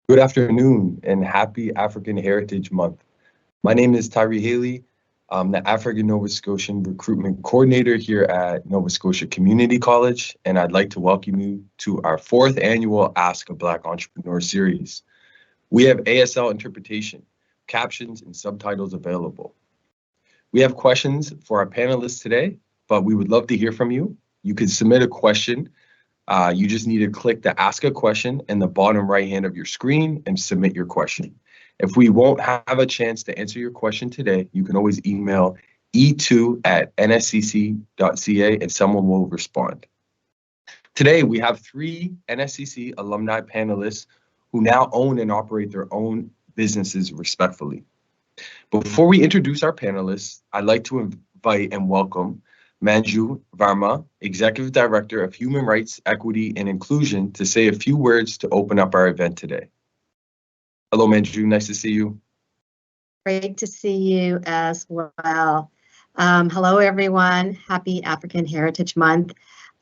Good afternoon and happy African Heritage Month. My name is Tyree Haley. I'm the African Nova Scotian Recruitment Coordinator here at Nova Scotia Community College, and I'd like to welcome you to our fourth annual Ask a Black Entrepreneur series. We have ASL interpretation, captions, and subtitles available. We have questions for our panelists today, but we would love to hear from you. You can submit a question. You just need to click the Ask a Question in the bottom right hand of your screen and submit your question. If we won't have a chance to answer your question today, you can always email e2@nscc.ca and someone will respond. Today, we have three NSCC alumni panelists who now own and operate their own businesses respectfully. Before we introduce our panelists, I'd like to invite and welcome Manju Varma, Executive Director of Human Rights, Equity, and Inclusion, to say a few words to open up our event today. Hello, Manju. Nice to see you. Great to see you as well. Hello, everyone. Happy African Heritage Month.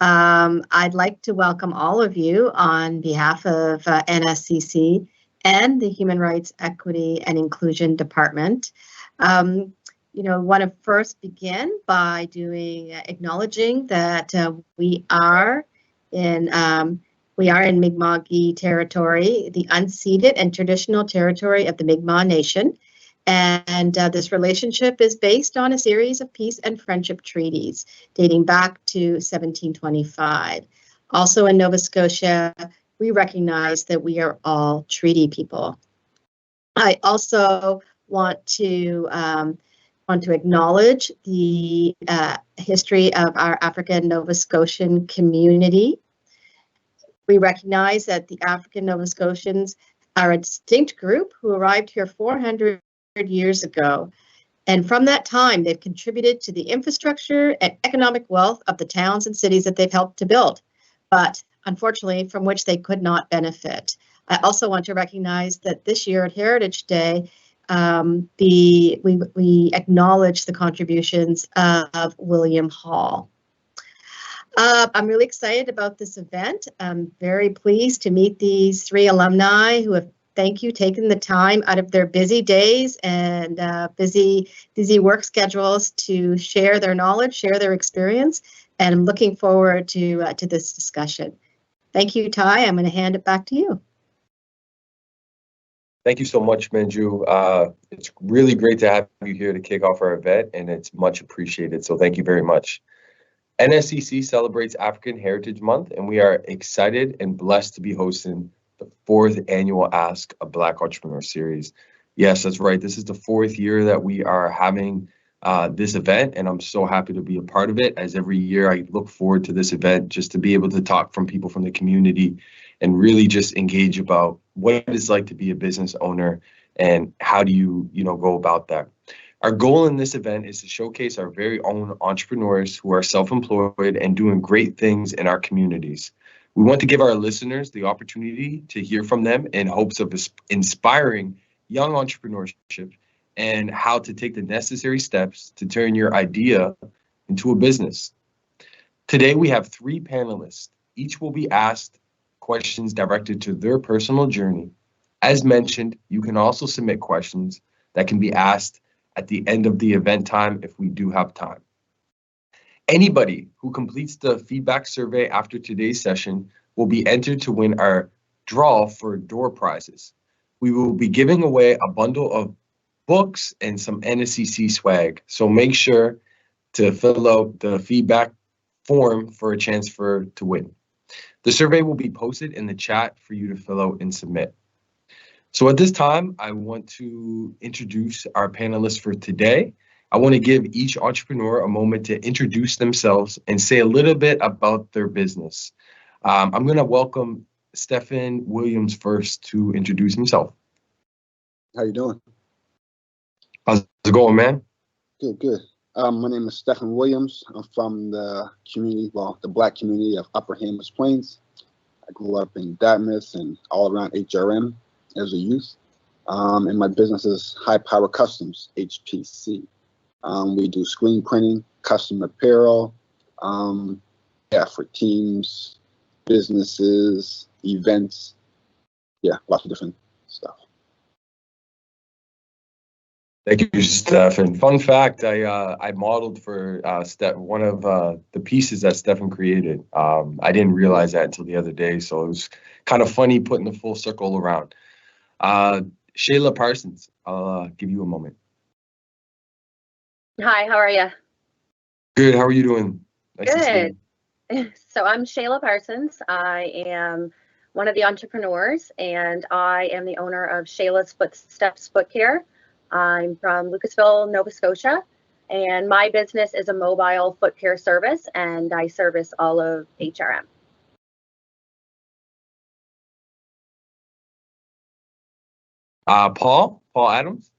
I'd like to welcome all of you on behalf of NSCC and the Human Rights, Equity, and Inclusion Department. Want to first begin by acknowledging that we are in Mi'kmaq territory, the unceded and traditional territory of the Mi'kmaq Nation. And this relationship is based on a series of peace and friendship treaties dating back to 1725. Also in Nova Scotia, we recognize that we are all treaty people. I also want to acknowledge the history of our African Nova Scotian community. We recognize that the African Nova Scotians are a distinct group who arrived here 400 years ago. And from that time, they've contributed to the infrastructure and economic wealth of the towns and cities that they've helped to build, but unfortunately from which they could not benefit. I also want to recognize that this year at Heritage Day, we acknowledge the contributions of William Hall. I'm really excited about this event. I'm very pleased to meet these three alumni who have, taken the time out of their busy days and busy work schedules to share their knowledge, share their experience, and I'm looking forward to this discussion. Thank you, Ty. I'm going to hand it back to you. Thank you so much, Manju. It's really great to have you here to kick off our event, and it's much appreciated. So thank you very much. NSCC celebrates African Heritage Month, and we are excited and blessed to be hosting the fourth annual Ask a Black Entrepreneur series. Yes, that's right. This is the fourth year that we are having this event, and I'm so happy to be a part of it. As every year, I look forward to this event just to be able to talk from people from the community and really just engage about what it's like to be a business owner and how do you go about that. Our goal in this event is to showcase our very own entrepreneurs who are self-employed and doing great things in our communities. We want to give our listeners the opportunity to hear from them in hopes of inspiring young entrepreneurship and how to take the necessary steps to turn your idea into a business. Today, we have three panelists. Each will be asked questions directed to their personal journey. As mentioned, you can also submit questions that can be asked at the end of the event time if we do have time. Anybody who completes the feedback survey after today's session will be entered to win our draw for door prizes. We will be giving away a bundle of books and some NSCC swag, so make sure to fill out the feedback form for a chance to win. The survey will be posted in the chat for you to fill out and submit. So at this time, I want to introduce our panelists for today. I want to give each entrepreneur a moment to introduce themselves and say a little bit about their business. I'm going to welcome Stefan Williams first to introduce himself. How you doing? How's it going, man? Good. My name is Stefan Williams. I'm from the community, the Black community of Upper Hammers Plains. I grew up in Dartmouth and all around HRM as a youth. And my business is High Power Customs, HPC. We do screen printing, custom apparel, for teams, businesses, events. Yeah, lots of different stuff. Thank you, Stefan. Fun fact, I modeled for one of the pieces that Stefan created. I didn't realize that until the other day, so it was kind of funny putting the full circle around. Shayla Parsons, I'll give you a moment. Hi, how are you? Good, how are you doing? Nice to see you. So I'm Shayla Parsons. I am one of the entrepreneurs, and I am the owner of Shayla's Footsteps Foot Care. I'm from Lucasville, Nova Scotia, and my business is a mobile foot care service, and I service all of HRM. Paul Adams.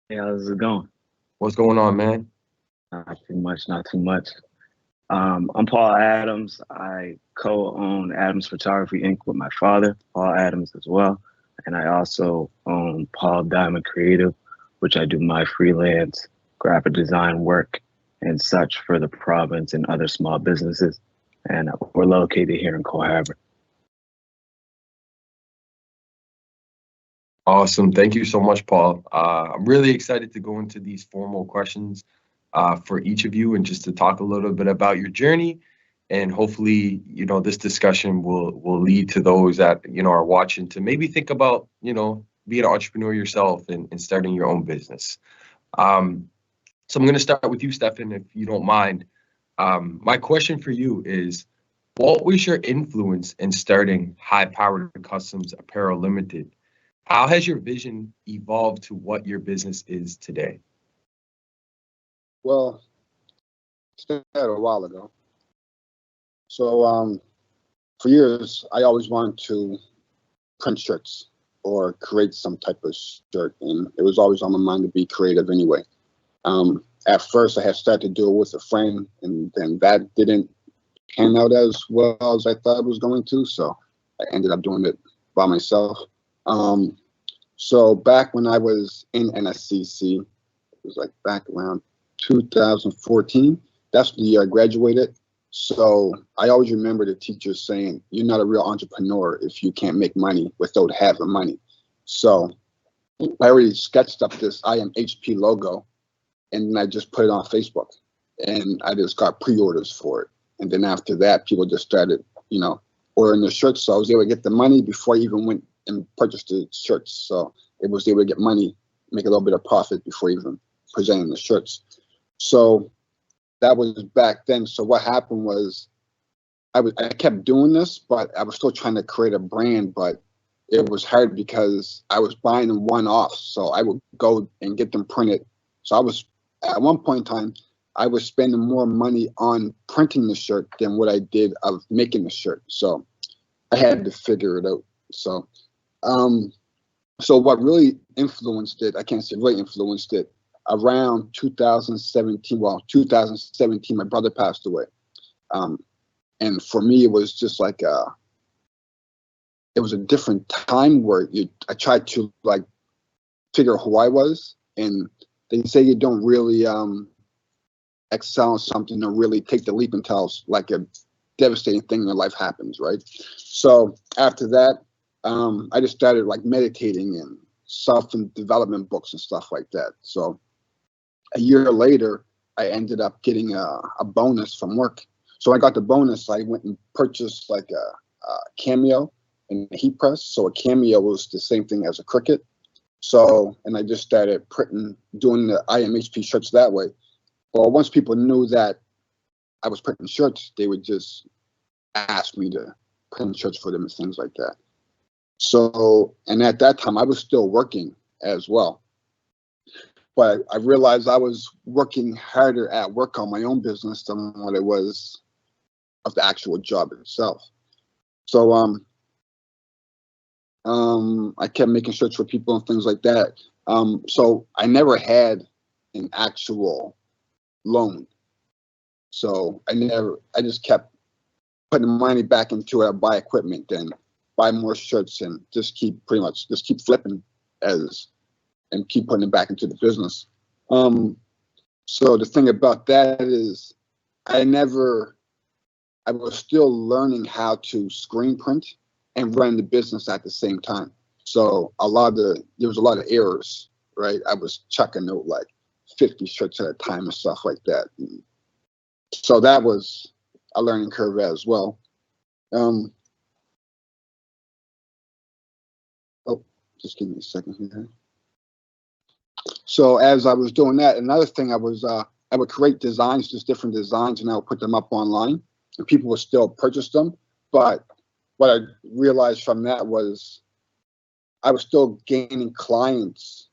Hey, how's it going? What's going on, man? Not too much. I'm Paul Adams. I co-own Adams Photography Inc. with my father, Paul Adams, as well. And I also own Paul Diamond Creative, which I do my freelance graphic design work and such for the province and other small businesses. And we're located here in Coharbor. Awesome. Thank you so much, Paul. I'm really excited to go into these formal questions for each of you and just to talk a little bit about your journey. And hopefully, this discussion will lead to those that, are watching to maybe think about, being an entrepreneur yourself and starting your own business. So I'm going to start with you, Stefan, if you don't mind. My question for you is, what was your influence in starting High Powered Customs Apparel Limited? How has your vision evolved to what your business is today? Well, started a while ago. So for years, I always wanted to print shirts or create some type of shirt, and it was always on my mind to be creative anyway. At first, I had started to do it with a friend, and then that didn't pan out as well as I thought it was going to, so I ended up doing it by myself. So back when I was in NSCC, it was like back around 2014, that's the year I graduated. So I always remember the teachers saying, you're not a real entrepreneur if you can't make money without having money. So I already sketched up this I am HP logo, and then I just put it on Facebook, and I just got pre-orders for it. And then after that, people just started, ordering the shirts. So I was able to get the money before I even went and purchased the shirts. So it was able to get money, make a little bit of profit before even presenting the shirts. So that was back then. So what happened was I kept doing this, but I was still trying to create a brand, but it was hard because I was buying them one-off. So I would go and get them printed. So I was, at one point in time, I was spending more money on printing the shirt than what I did of making the shirt. So I had to figure it out. So so what really influenced it, I can't say really influenced it, around 2017, my brother passed away. And for me, it was just like, it was a different time where I tried to figure who I was. And they say you don't really excel in something or really take the leap until like a devastating thing in your life happens, right? So after that, I just started meditating and self-development books and stuff like that. So a year later, I ended up getting a bonus from work. So I got the bonus. I went and purchased a Cameo and a heat press. So a Cameo was the same thing as a Cricut. So, and I just started doing the IMHP shirts that way. Well, once people knew that I was printing shirts, they would just ask me to print shirts for them and things like that. So, and at that time, I was still working as well. But I realized I was working harder at work on my own business than what it was of the actual job itself. So I kept making shirts for people and things like that. So I never had an actual loan. So I just kept putting money back into it, buy equipment and buy more shirts and just keep flipping and keep putting it back into the business. So the thing about that is I was still learning how to screen print and running the business at the same time. So there was a lot of errors, right? I was chucking out like 50 shirts at a time and stuff like that. And so that was a learning curve as well. Oh, just give me a second here. So as I was doing that, another thing I would create designs, just different designs, and I would put them up online, and people would still purchase them. But what I realized from that was I was still gaining clients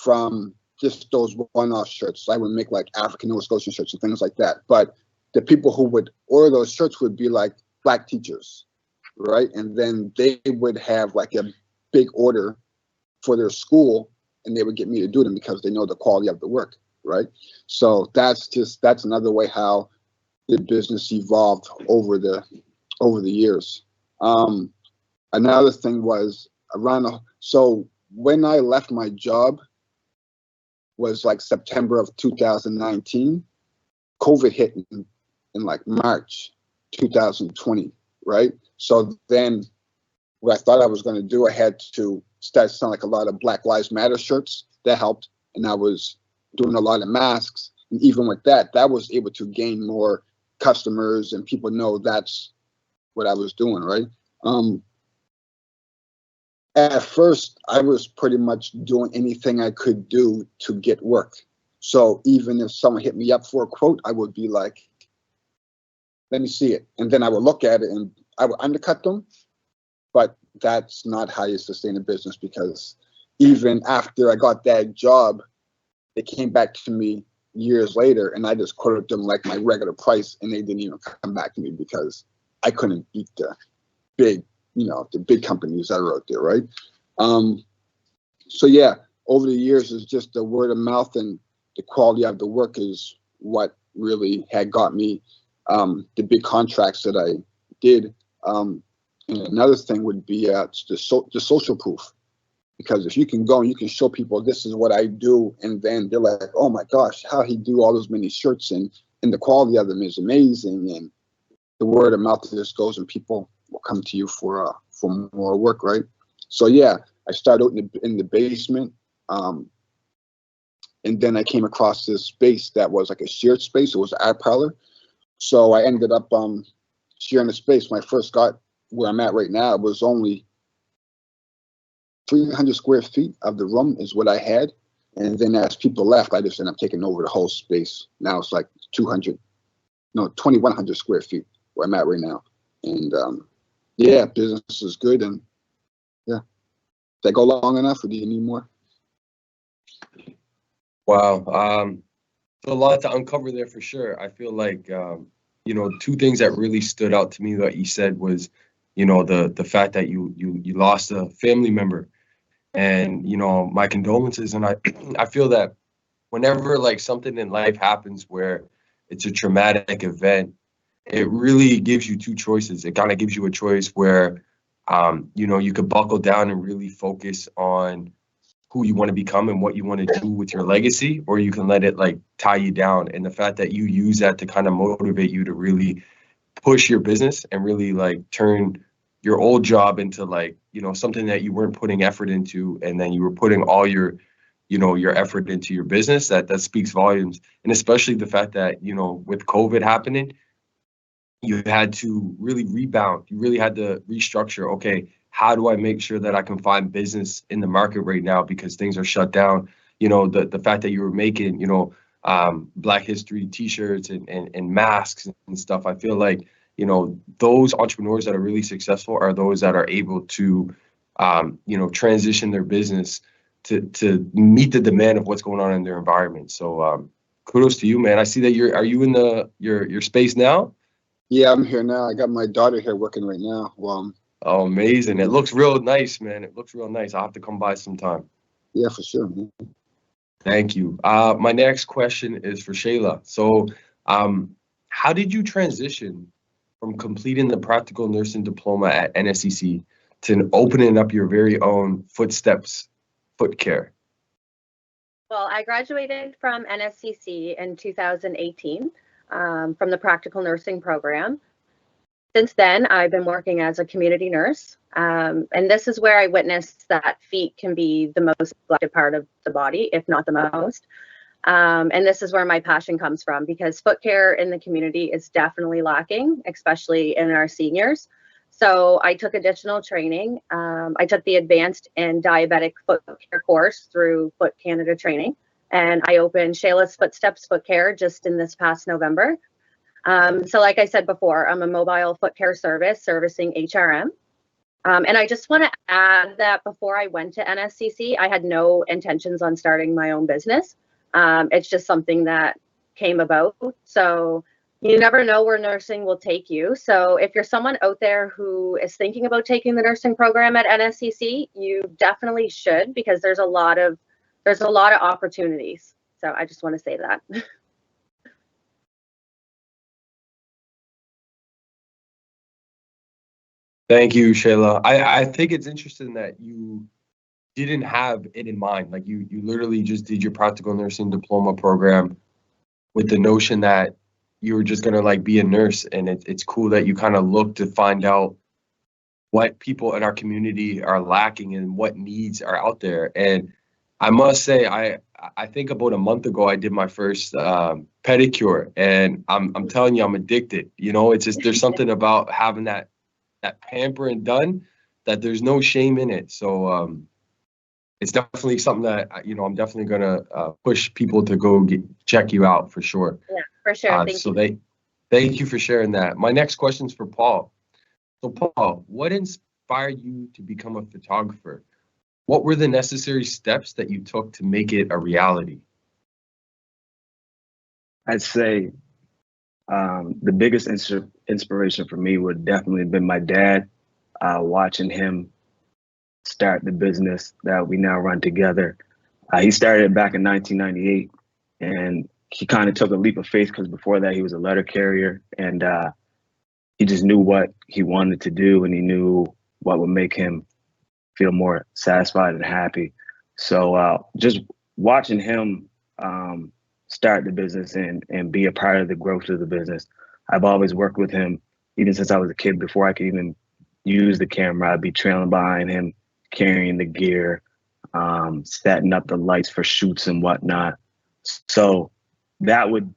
from just those one-off shirts. So I would make like African Nova Scotian shirts and things like that. But the people who would order those shirts would be like Black teachers, right? And then they would have like a big order for their school, and they would get me to do them because they know the quality of the work, right? So that's another way how the business evolved over the years. Another thing was so when I left my job was like September of 2019. COVID hit in like March 2020, right? So then what I thought I was going to do, I had to start selling like a lot of Black Lives Matter shirts. That helped. And I was doing a lot of masks. And even with that, was able to gain more customers and people know that's what I was doing, right? At first, I was pretty much doing anything I could do to get work. So even if someone hit me up for a quote, I would be like, let me see it. And then I would look at it and I would undercut them. But that's not how you sustain a business, because even after I got that job, they came back to me years later and I just quoted them like my regular price, and they didn't even come back to me because I couldn't beat the big companies that are out there, right? So yeah, over the years, it's just the word of mouth and the quality of the work is what really had got me the big contracts that I did. And another thing would be the social proof, because if you can go and you can show people this is what I do, and then they're like, oh my gosh, how he do all those many shirts, and the quality of them is amazing, and the word of mouth just goes and people will come to you for more work, right? So yeah, I started out in the basement, and then I came across this space that was like a shared space. It was an art parlor, so I ended up sharing the space. When I first got where I'm at right now, it was only 300 square feet of the room is what I had, and then as people left, I just ended up taking over the whole space. Now it's like 2,100 square feet where I'm at right now, and yeah, business is good, and yeah. Did I go long enough, or do you need more? Wow, a lot to uncover there for sure. I feel like two things that really stood out to me that you said was, the fact that you lost a family member, and my condolences. And I feel that whenever like something in life happens where it's a traumatic event, it really gives you two choices. It kind of gives you a choice where you could buckle down and really focus on who you want to become and what you want to do with your legacy, or you can let it like tie you down. And the fact that you use that to kind of motivate you to really push your business and really like turn your old job into like, something that you weren't putting effort into, and then you were putting all your effort into your business, that speaks volumes. And especially the fact that, with COVID happening, you had to really rebound. You really had to restructure. Okay, how do I make sure that I can find business in the market right now because things are shut down? The fact that you were making, Black History T-shirts and masks and stuff. I feel like, those entrepreneurs that are really successful are those that are able to, transition their business to meet the demand of what's going on in their environment. So kudos to you, man. I see that are you in your space now? Yeah, I'm here now. I got my daughter here working right now. Well, oh, amazing. It looks real nice, man. It looks real nice. I'll have to come by sometime. Yeah, for sure, man. Thank you. My next question is for Shayla. So how did you transition from completing the practical nursing diploma at NSCC to opening up your very own Footsteps Foot Care? Well, I graduated from NSCC in 2018 from the practical nursing program. Since then, I've been working as a community nurse. And this is where I witnessed that feet can be the most neglected part of the body, if not the most. And this is where my passion comes from, because foot care in the community is definitely lacking, especially in our seniors. So I took additional training. I took the advanced and diabetic foot care course through Foot Canada training. And I opened Shayla's Footsteps Foot Care just in this past November. So like I said before, I'm a mobile foot care service servicing HRM. And I just want to add that before I went to NSCC, I had no intentions on starting my own business. It's just something that came about. So you never know where nursing will take you. So if you're someone out there who is thinking about taking the nursing program at NSCC, you definitely should, because there's a lot of opportunities. So I just want to say that. Thank you, Shayla. I think it's interesting that you didn't have it in mind. Like you literally just did your practical nursing diploma program with the notion that you were just gonna like be a nurse, and it's cool that you kind of look to find out what people in our community are lacking and what needs are out there. And I must say, I think about a month ago I did my first pedicure, and I'm telling you, I'm addicted. You know, it's just there's something about having that pampering done that there's no shame in it. So it's definitely something that I'm definitely gonna push people to go check you out for sure. Yeah, for sure. Thank you for sharing that. My next question is for Paul. So Paul, what inspired you to become a photographer? What were the necessary steps that you took to make it a reality? I'd say the biggest inspiration for me would definitely have been my dad, watching him start the business that we now run together. He started it back in 1998, and he kind of took a leap of faith because before that he was a letter carrier, and he just knew what he wanted to do, and he knew what would make him feel more satisfied and happy. So just watching him start the business and be a part of the growth of the business. I've always worked with him even since I was a kid. Before I could even use the camera, I'd be trailing behind him, carrying the gear, setting up the lights for shoots and whatnot. So that would,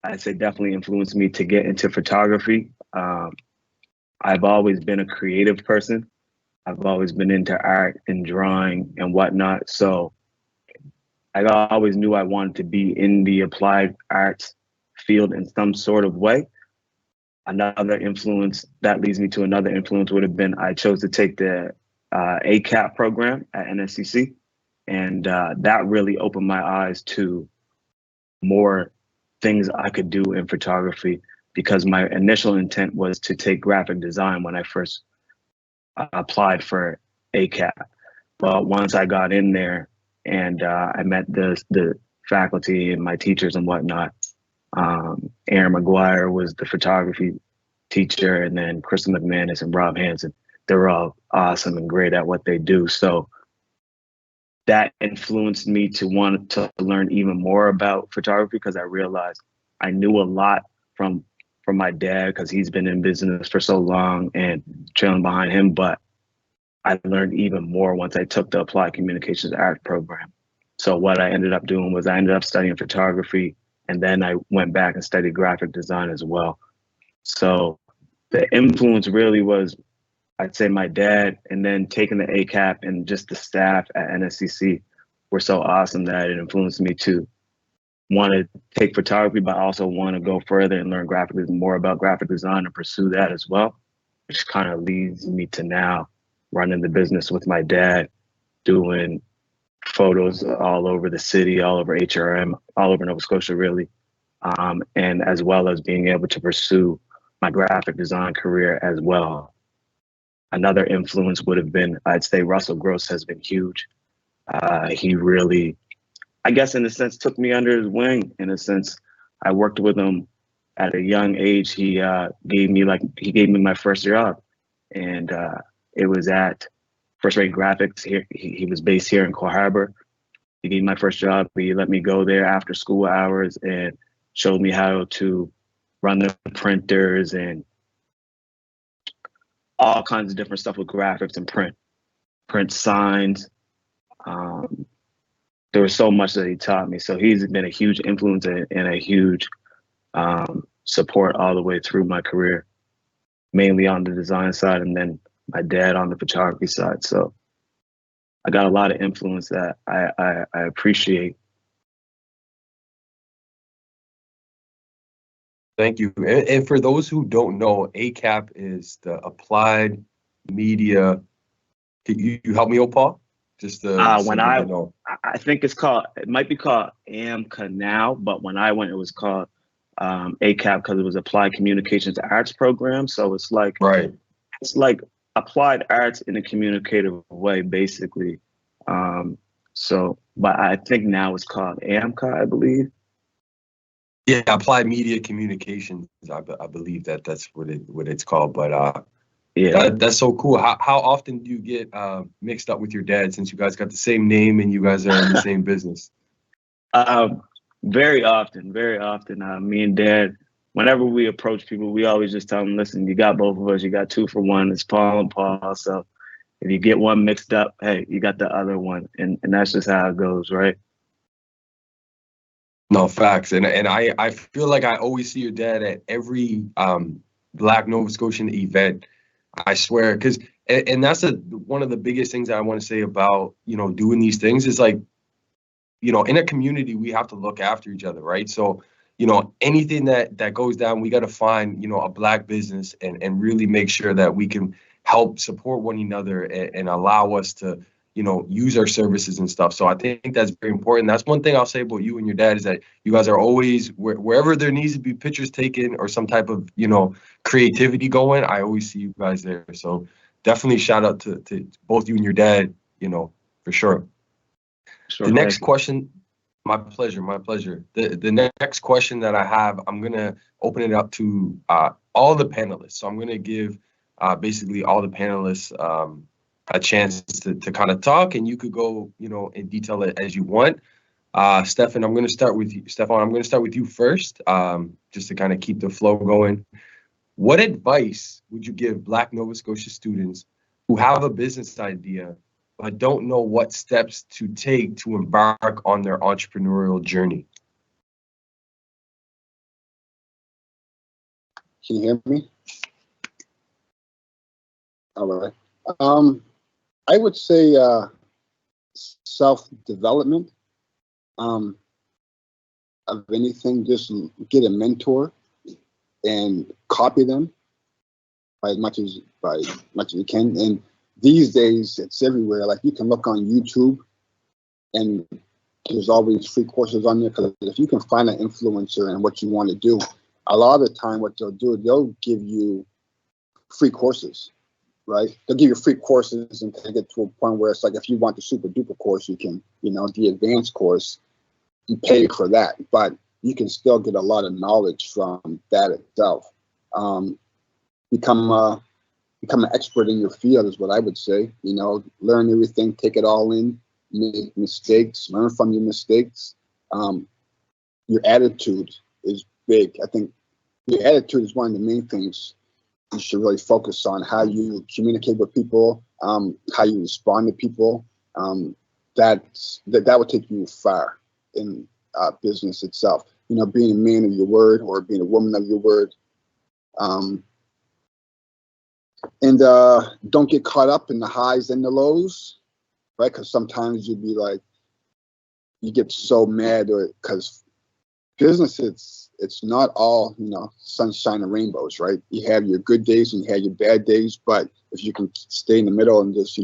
I'd say, definitely influence me to get into photography. I've always been a creative person. I've always been into art and drawing and whatnot. So I always knew I wanted to be in the applied arts field in some sort of way. Another influence that leads me to another influence would have been I chose to take the ACAP program at NSCC. And that really opened my eyes to more things I could do in photography, because my initial intent was to take graphic design when I first applied for ACAP. But once I got in there and I met the faculty and my teachers and whatnot, Aaron McGuire was the photography teacher, and then Crystal McManus and Rob Hansen. They're all awesome and great at what they do. So that influenced me to want to learn even more about photography, because I realized I knew a lot from my dad, because he's been in business for so long and trailing behind him. But I learned even more once I took the Applied Communications Art program. So what I ended up doing was I ended up studying photography, and then I went back and studied graphic design as well. So the influence really was, I'd say, my dad, and then taking the ACAP, and just the staff at NSCC were so awesome that it influenced me to want to take photography, but also want to go further and learn more about graphic design and pursue that as well, which kind of leads me to now running the business with my dad, doing photos all over the city, all over HRM, all over Nova Scotia, really, and as well as being able to pursue my graphic design career as well. Another influence would have been, I'd say, Russell Gross has been huge. He really, I guess, in a sense, took me under his wing. In a sense, I worked with him at a young age. He gave me my first job, and it was at First Rate Graphics. Here, he was based here in Coal Harbor. He gave me my first job. He let me go there after school hours and showed me how to run the printers and all kinds of different stuff with graphics and print signs. There was so much that he taught me. So he's been a huge influence and a huge support all the way through my career, mainly on the design side, and then my dad on the photography side. So I got a lot of influence that I appreciate. Thank you. And for those who don't know, ACAP is the Applied Media. Can you help me, Paul? Just when I think it might be called AMCA now, but when I went, it was called ACAP because it was Applied Communications Arts Program. So it's like, right. It's like applied arts in a communicative way, basically. But I think now it's called AMCA, I believe. Yeah, Applied Media Communications. I believe that's what it's called. But yeah, that's so cool. How often do you get mixed up with your dad, since you guys got the same name and you guys are in the same business? Very often. Me and Dad, whenever we approach people, we always just tell them, listen, you got both of us. You got 2 for 1. It's Paul and Paul. So if you get one mixed up, hey, you got the other one. And that's just how it goes, right? No, facts. And I feel like I always see your dad at every Black Nova Scotian event. I swear, because and that's one of the biggest things that I want to say about, doing these things is like, in a community, we have to look after each other, right? So, anything that goes down, we got to find, a Black business and really make sure that we can help support one another and allow us to, use our services and stuff. So I think that's very important. That's one thing I'll say about you and your dad is that you guys are always, wherever there needs to be pictures taken or some type of, creativity going, I always see you guys there. So definitely shout out to both you and your dad, for sure. Sure. The next question, my pleasure. The next question that I have, I'm going to open it up to all the panelists. So I'm going to give basically all the panelists a chance to kind of talk, and you could go, in detail as you want. Stefan, I'm going to start with you. Stefan, I'm going to start with you first, just to kind of keep the flow going. What advice would you give Black Nova Scotia students who have a business idea but don't know what steps to take to embark on their entrepreneurial journey? Can you hear me? All right. I would say self-development. Of anything, just get a mentor and copy them as much as you can. And these days, it's everywhere. Like, you can look on YouTube, and there's always free courses on there. Because if you can find an influencer and what you want to do, a lot of the time, what they'll do, they'll give you free courses. Right? They'll give you free courses and take it to a point where it's like, if you want the super duper course, you can, the advanced course, you pay for that, but you can still get a lot of knowledge from that itself. Become an expert in your field is what I would say. Learn everything, take it all in, make mistakes, learn from your mistakes. Your attitude is big. I think your attitude is one of the main things you should really focus on. How you communicate with people, how you respond to people. That would take you far in business itself. Being a man of your word or being a woman of your word. And don't get caught up in the highs and the lows, right? Because sometimes you'd be like, you get so mad, or because business, it's not all, sunshine and rainbows, right? You have your good days and you have your bad days, but if you can stay in the middle and just,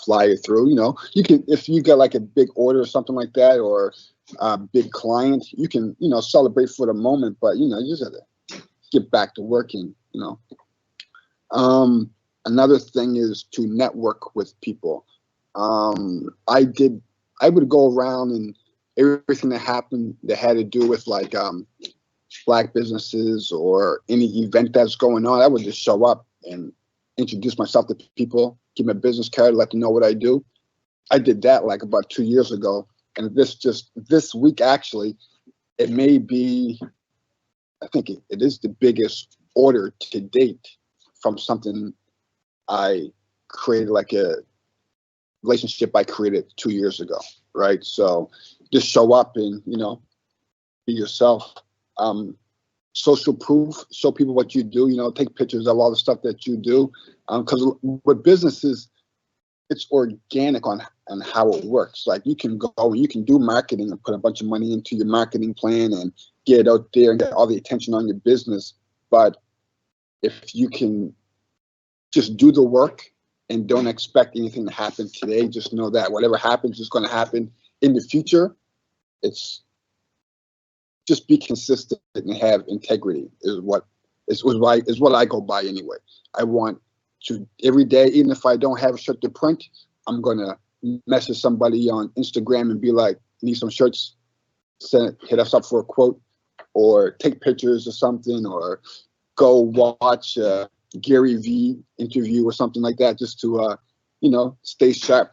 fly it through, you can, if you got like a big order or something like that, or a big client, you can, celebrate for the moment, but, you just have to get back to working, Another thing is to network with people. I would go around and everything that happened that had to do with like Black businesses or any event that's going on, I would just show up and introduce myself to people, give them a business card, let them know what I do. I did that like about 2 years ago. And this week, actually, it may be, I think it is the biggest order to date from something I created like a relationship I created 2 years ago, right? So just show up and, you know, be yourself. Social proof, show people what you do, you know, take pictures of all the stuff that you do. Because with businesses, it's organic on how it works. Like you can go and you can do marketing and put a bunch of money into your marketing plan and get it out there and get all the attention on your business. But if you can just do the work and don't expect anything to happen today, just know that whatever happens is going to happen in the future. It's just be consistent and have integrity is what I go by anyway. I want to every day, even if I don't have a shirt to print, I'm gonna message somebody on Instagram and be like, need some shirts, hit us up for a quote, or take pictures or something, or go watch a Gary V interview or something like that, just to you know, stay sharp.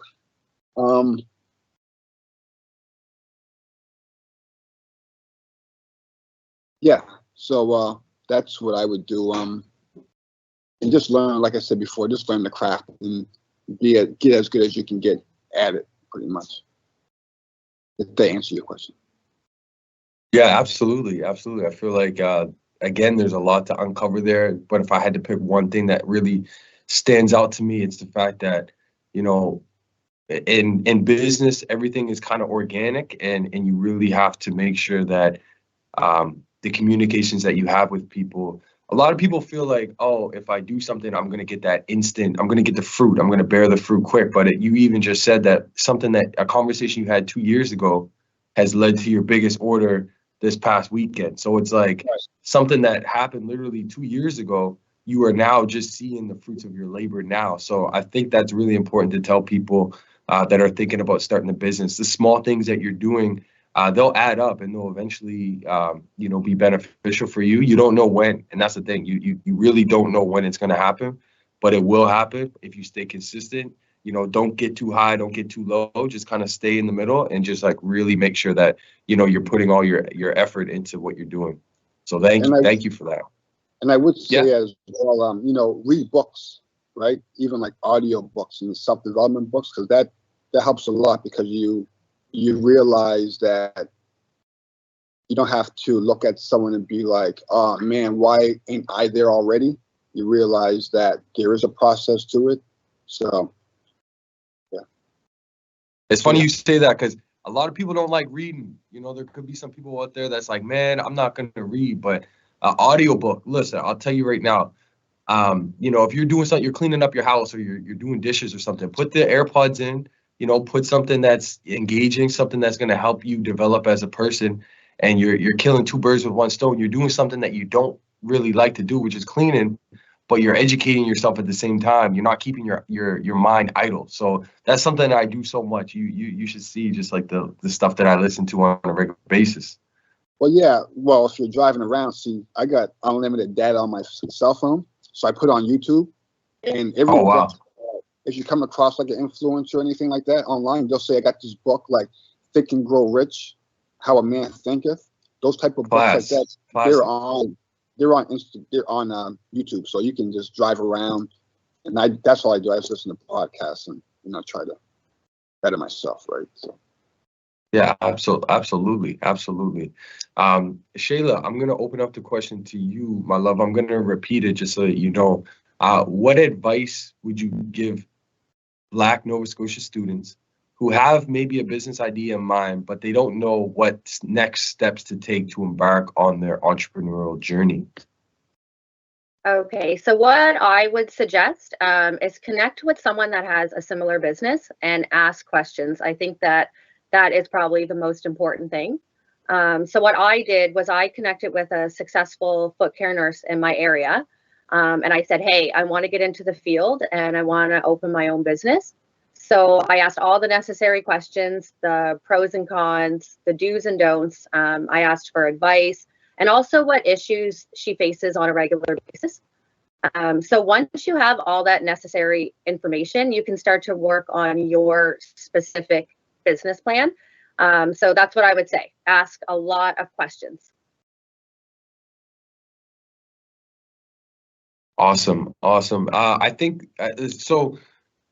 Yeah, so that's what I would do. And just learn, like I said before, just learn the craft and get as good as you can get at it, pretty much. If they answer your question. Yeah, absolutely. Absolutely. I feel like, again, there's a lot to uncover there. But if I had to pick one thing that really stands out to me, it's the fact that, you know, in business, everything is kind of organic, and you really have to make sure that the communications that you have with people. A lot of people feel like, oh, if I do something, I'm going to get that instant, I'm going to get the fruit, I'm going to bear the fruit quick. But you even just said that a conversation you had 2 years ago has led to your biggest order this past weekend. So it's like something that happened literally 2 years ago, you are now just seeing the fruits of your labor now. So I think that's really important to tell people that are thinking about starting a business. The small things that you're doing, they'll add up and they'll eventually, you know, be beneficial for you. You don't know when, and that's the thing. You really don't know when it's going to happen, but it will happen if you stay consistent. You know, don't get too high, don't get too low. Just kind of stay in the middle and just like really make sure that, you know, you're putting all your effort into what you're doing. So thank you for that. And I would say as well, you know, read books, right? Even like audio books and self-development books, because that helps a lot, because you realize that you don't have to look at someone and be like, oh man, why ain't I there already? You realize that there is a process to it. So, yeah. It's funny you say that, because a lot of people don't like reading. You know, there could be some people out there that's like, man, I'm not going to read, but audiobook, listen, I'll tell you right now, you know, if you're doing something, you're cleaning up your house or you're doing dishes or something, put the AirPods in. You know, put something that's engaging, something that's going to help you develop as a person, and you're killing two birds with one stone. You're doing something that you don't really like to do, which is cleaning, but you're educating yourself at the same time. You're not keeping your mind idle. So that's something that I do so much. You should see just like the stuff that I listen to on a regular basis. Well, yeah. Well, if you're driving around, see, I got unlimited data on my cell phone, so I put on YouTube, and every if you come across like an influencer or anything like that online, they'll say, I got this book like Think and Grow Rich, How a Man Thinketh. Those type of books like that, they're on YouTube. So you can just drive around, and that's all I do. I just listen to podcasts and, you know, try to better myself, right? So. Yeah, absolutely. Shayla, I'm gonna open up the question to you, my love. I'm gonna repeat it just so that you know. What advice would you give Black Nova Scotia students who have maybe a business idea in mind, but they don't know what next steps to take to embark on their entrepreneurial journey? Okay, so what I would suggest is connect with someone that has a similar business and ask questions. I think that is probably the most important thing. So what I did was I connected with a successful foot care nurse in my area. And I said, hey, I want to get into the field and I want to open my own business. So I asked all the necessary questions, the pros and cons, the do's and don'ts. I asked for advice and also what issues she faces on a regular basis. So once you have all that necessary information, you can start to work on your specific business plan. So that's what I would say. Ask a lot of questions. Awesome. I think so.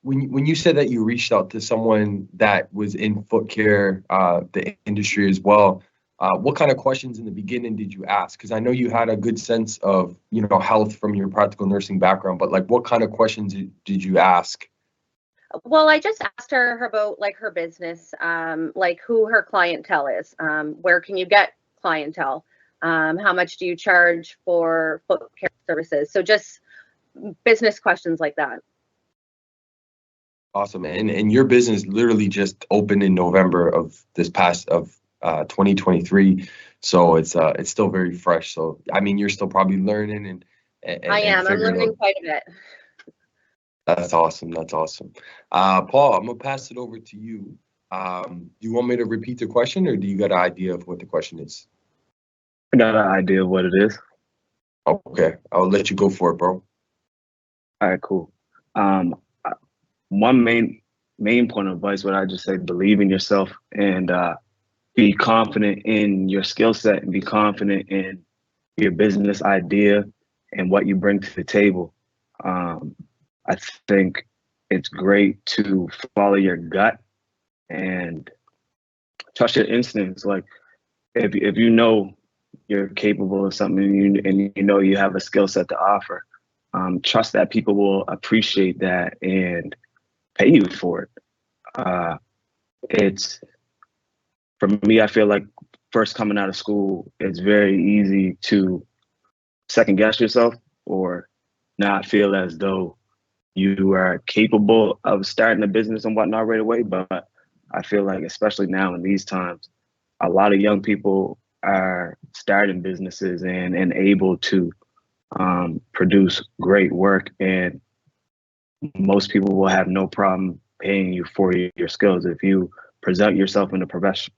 When you said that you reached out to someone that was in foot care, the industry as well, what kind of questions in the beginning did you ask? Because I know you had a good sense of, health from your practical nursing background, but like, what kind of questions did you ask? Well, I just asked her about like her business, like who her clientele is, where can you get clientele, how much do you charge for foot care services? So just business questions like that. Awesome. And your business literally just opened in November of this past of 2023. So it's still very fresh. So I mean, you're still probably learning and I am. I'm learning out. quite a bit. That's awesome. Paul, I'm gonna pass it over to you. Do you want me to repeat the question, or do you got an idea of what the question is? I got an idea of what it is. Okay, I'll let you go for it, bro. All right, cool. One main point of advice, what I just say, believe in yourself and be confident in your skill set and be confident in your business idea and what you bring to the table. I think it's great to follow your gut and trust your instincts. Like if you know you're capable of something and you know you have a skill set to offer, trust that people will appreciate that and pay you for it. It's, for me, I feel like first coming out of school, it's very easy to second guess yourself or not feel as though you are capable of starting a business and whatnot right away. But I feel like, especially now in these times, a lot of young people are starting businesses and able to produce great work, and most people will have no problem paying you for your skills if you present yourself in a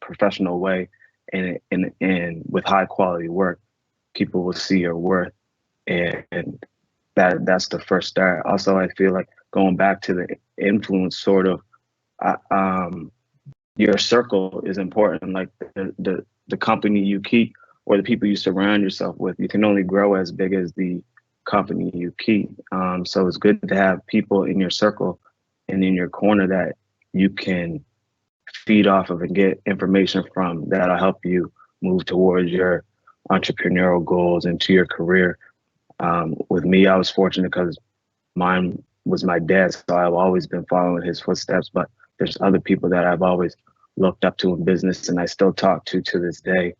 professional way and with high quality work. People will see your worth, and that's the first start. Also, I feel like going back to the influence, sort of, your circle is important. Like the company you keep or the people you surround yourself with, you can only grow as big as the company you keep. So it's good to have people in your circle and in your corner that you can feed off of and get information from that'll help you move towards your entrepreneurial goals and to your career. With me, I was fortunate because mine was my dad, so I've always been following his footsteps, but there's other people that I've always looked up to in business and I still talk to this day,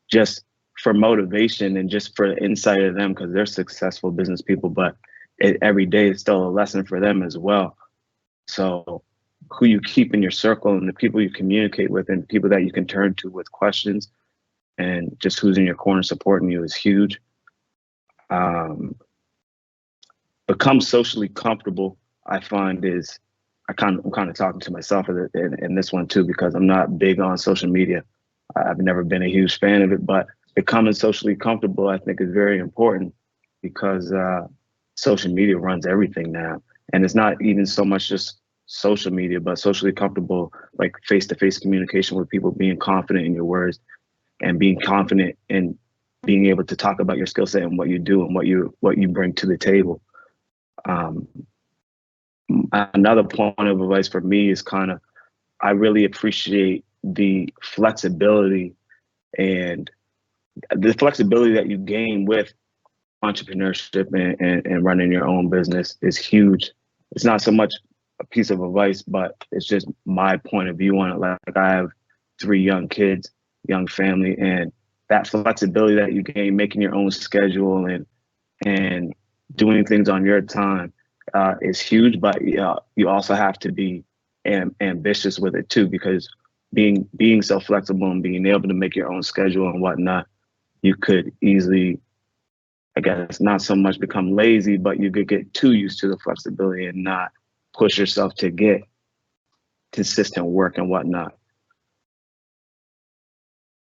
just for motivation and just for the insight of them, because they're successful business people, but every day is still a lesson for them as well. So who you keep in your circle and the people you communicate with and people that you can turn to with questions and just who's in your corner supporting you is huge. Become socially comfortable, I find, is I'm kind of talking to myself in this one too, because I'm not big on social media. I've never been a huge fan of it, but becoming socially comfortable, I think, is very important because social media runs everything now. And it's not even so much just social media, but socially comfortable, like face-to-face communication with people, being confident in your words and being confident in being able to talk about your skill set and what you do and what you bring to the table. Another point of advice for me is I really appreciate the flexibility and the flexibility that you gain with entrepreneurship and running your own business is huge. It's not so much a piece of advice, but it's just my point of view on it. Like I have 3 young kids, young family, and that flexibility that you gain making your own schedule and doing things on your time is huge, but you also have to be ambitious with it too, because being so flexible and being able to make your own schedule and whatnot, you could easily, I guess, not so much become lazy, but you could get too used to the flexibility and not push yourself to get consistent work and whatnot.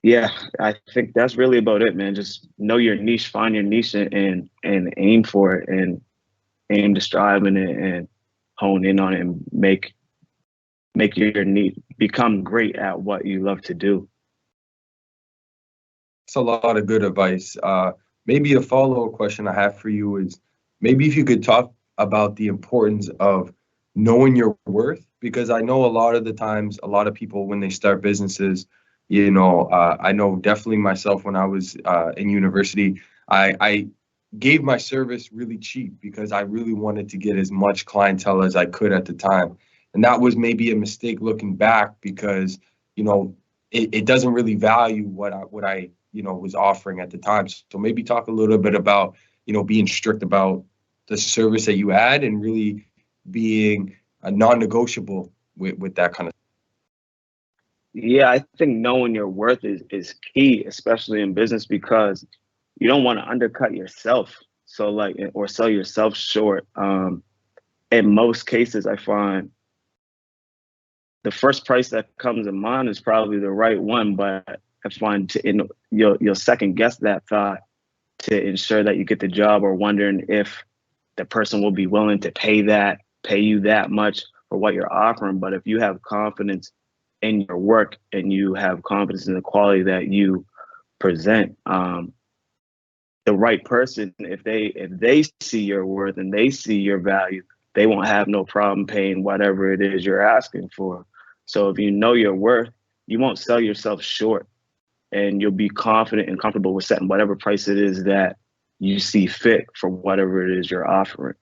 Yeah, I think that's really about it, man. Just know your niche, find your niche and aim for it and aim to strive in it and hone in on it and make your niche, become great at what you love to do. It's a lot of good advice. maybe a follow-up question I have for you is maybe if you could talk about the importance of knowing your worth, because I know a lot of the times, a lot of people when they start businesses, I know definitely myself when I was in university, I gave my service really cheap because I really wanted to get as much clientele as I could at the time. And that was maybe a mistake looking back because, it doesn't really value what I was offering at the time. So maybe talk a little bit about, being strict about the service that you add and really being a non-negotiable with that kind of. Yeah, I think knowing your worth is key, especially in business, because you don't want to undercut yourself. So or sell yourself short. In most cases, I find the first price that comes in mind is probably the right one, but I find you'll second guess that thought to ensure that you get the job, or wondering if the person will be willing to pay you that much for what you're offering. But if you have confidence in your work and you have confidence in the quality that you present, the right person, if they see your worth and they see your value, they won't have no problem paying whatever it is you're asking for. So if you know your worth, you won't sell yourself short, and you'll be confident and comfortable with setting whatever price it is that you see fit for whatever it is you're offering.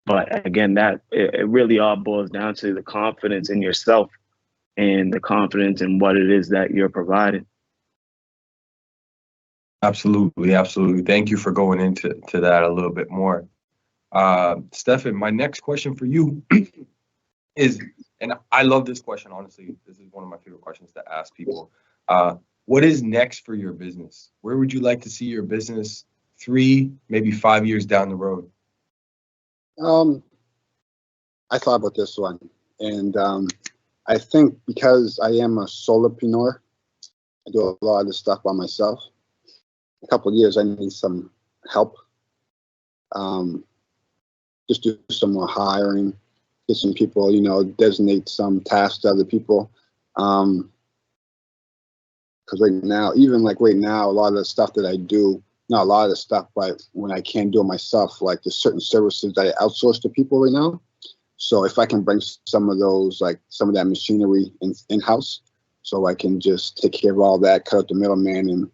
But again, it really all boils down to the confidence in yourself and the confidence in what it is that you're providing. Absolutely. Absolutely. Thank you for going into that a little bit more. Stefan, my next question for you is, and I love this question, honestly, this is one of my favorite questions to ask people. What is next for your business? Where would you like to see your business 3, maybe 5 years down the road? I thought about this one, and I think because I am a solopreneur, I do a lot of this stuff by myself. A couple of years, I need some help. Just do some more hiring, get some people, designate some tasks to other people. Because right now, a lot of the stuff that I do, not a lot of the stuff, but when I can't do it myself, like there's certain services that I outsource to people right now. So if I can bring some of those, like some of that machinery in-house, so I can just take care of all that, cut out the middleman, and,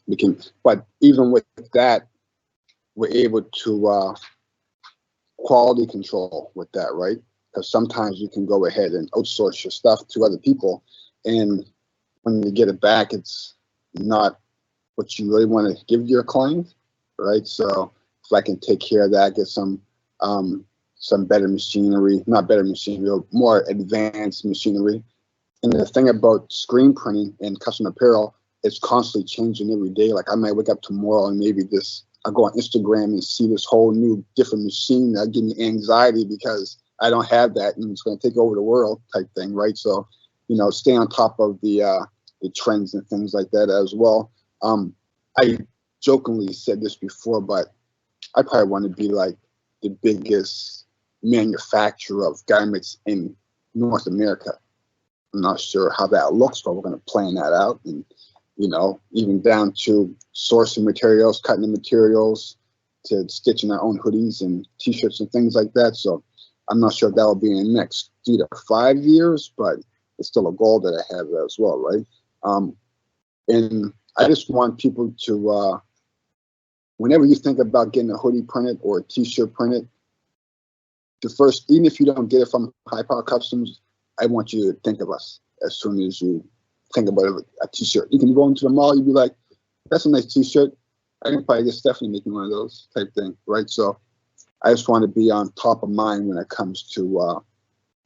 we can, but even with that, we're able to quality control with that, right? Because sometimes you can go ahead and outsource your stuff to other people, and when you get it back, it's not what you really want to give your client, right? So if I can take care of that, get some better machinery, not better machinery, more advanced machinery. And the thing about screen printing and custom apparel, it's constantly changing every day. Like I might wake up tomorrow and maybe I'll go on Instagram and see this whole new different machine that give me anxiety because I don't have that and it's going to take over the world type thing, right? So, stay on top of the trends and things like that as well. I jokingly said this before, but I probably want to be like the biggest manufacturer of garments in North America. I'm not sure how that looks, but we're going to plan that out. And, even down to sourcing materials, cutting the materials, to stitching our own hoodies and T-shirts and things like that. So I'm not sure if that will be in the next 3 to 5 years, but it's still a goal that I have as well, right? And I just want people to, whenever you think about getting a hoodie printed or a T-shirt printed, even if you don't get it from High Power Customs, I want you to think of us as soon as you think about a T-shirt. You can go into the mall, you'd be like, that's a nice T-shirt. I can probably get Stephanie making one of those type thing, right? So I just want to be on top of mind when it comes to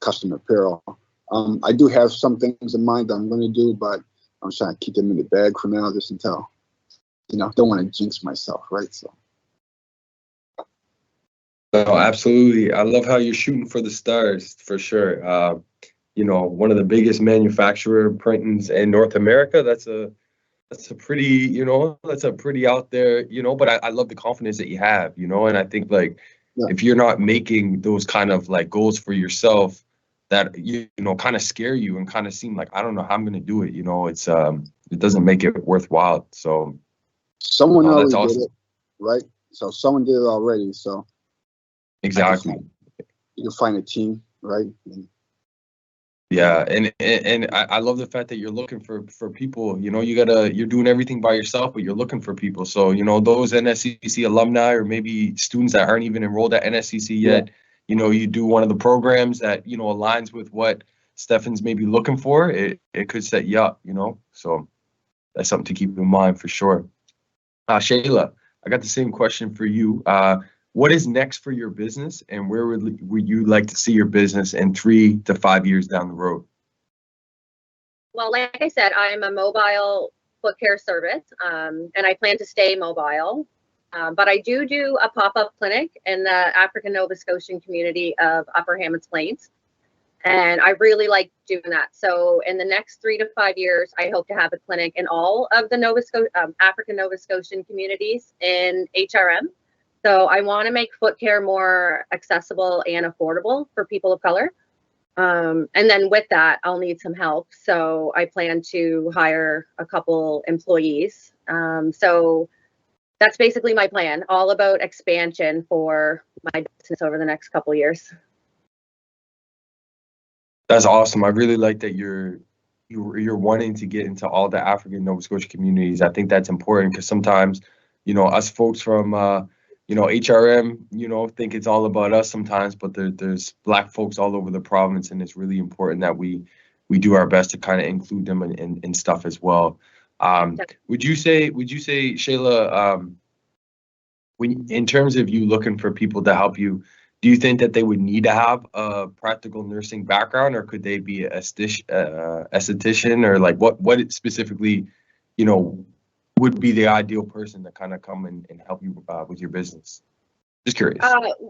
custom apparel. I do have some things in mind that I'm going to do, but I'm trying to keep them in the bag for now, just until, don't want to jinx myself, right? So. No, absolutely. I love how you're shooting for the stars, for sure. One of the biggest manufacturer printings in North America. That's a pretty, that's a pretty out there, but I love the confidence that you have, and I think if you're not making those kind of like goals for yourself that, kind of scare you and kind of seem like, I don't know how I'm going to do it, it's, it doesn't make it worthwhile. So Someone Oh, already that's awesome. did it, right? So someone did it already. So Exactly. you can find a team, right? Yeah, and I love the fact that you're looking for people. You know, you're doing everything by yourself, but you're looking for people. So, you know, those NSCC alumni or maybe students that aren't even enrolled at NSCC yet, you know, you do one of the programs that, you know, aligns with what Stefan's maybe looking for, it could set you up, you know. So that's something to keep in mind for sure. Shayla, I got the same question for you. What is next for your business, and where would you like to see your business in 3 to 5 years down the road? Well, like I said, I'm a mobile foot care service, and I plan to stay mobile. But I do a pop-up clinic in the African Nova Scotian community of Upper Hammonds Plains. And I really like doing that. So in the next 3 to 5 years, I hope to have a clinic in all of the African Nova Scotian communities in HRM. So I want to make foot care more accessible and affordable for people of color. And then with that, I'll need some help. So I plan to hire a couple employees. So that's basically my plan, all about expansion for my business over the next couple of years. That's awesome. I really like that you're wanting to get into all the African Nova Scotia communities. I think that's important because sometimes, you know, us folks from you know, HRM, you know, think it's all about us sometimes, but there's Black folks all over the province, and it's really important that we do our best to kind of include them in stuff as well. Would you say, Shayla, when in terms of you looking for people to help you, do you think that they would need to have a practical nursing background, or could they be a esthetician, or like what specifically, you know, would be the ideal person to kind of come and help you with your business? Just curious.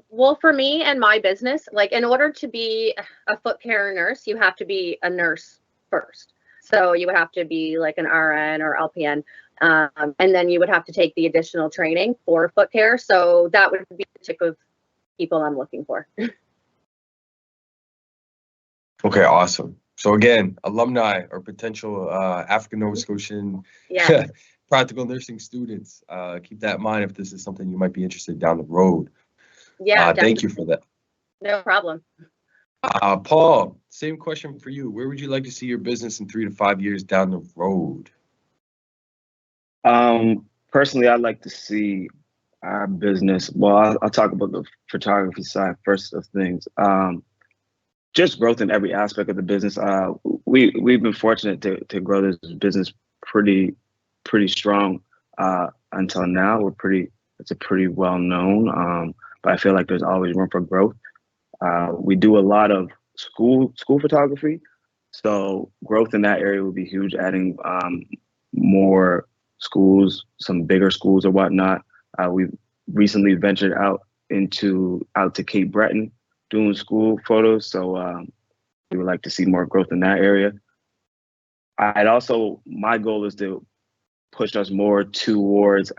Well, for me and my business, like in order to be a foot care nurse, you have to be a nurse first. So you would have to be like an RN or LPN. And then you would have to take the additional training for foot care. So that would be the type of people I'm looking for. Okay, awesome. So again, alumni or potential African Nova Scotian practical nursing students, keep that in mind if this is something you might be interested down the road. Yeah, thank you for that. No problem. Paul, same question for you. Where would you like to see your business in 3 to 5 years down the road? Personally, I'd like to see our business. Well, I'll talk about the photography side first of things. Just growth in every aspect of the business. We've been fortunate to grow this business pretty strong until now. It's a pretty well known, but I feel like there's always room for growth. We do a lot of school photography, so growth in that area would be huge. Adding more schools, some bigger schools or whatnot. We've recently ventured out to Cape Breton doing school photos, so we would like to see more growth in that area. My goal is to push us more towards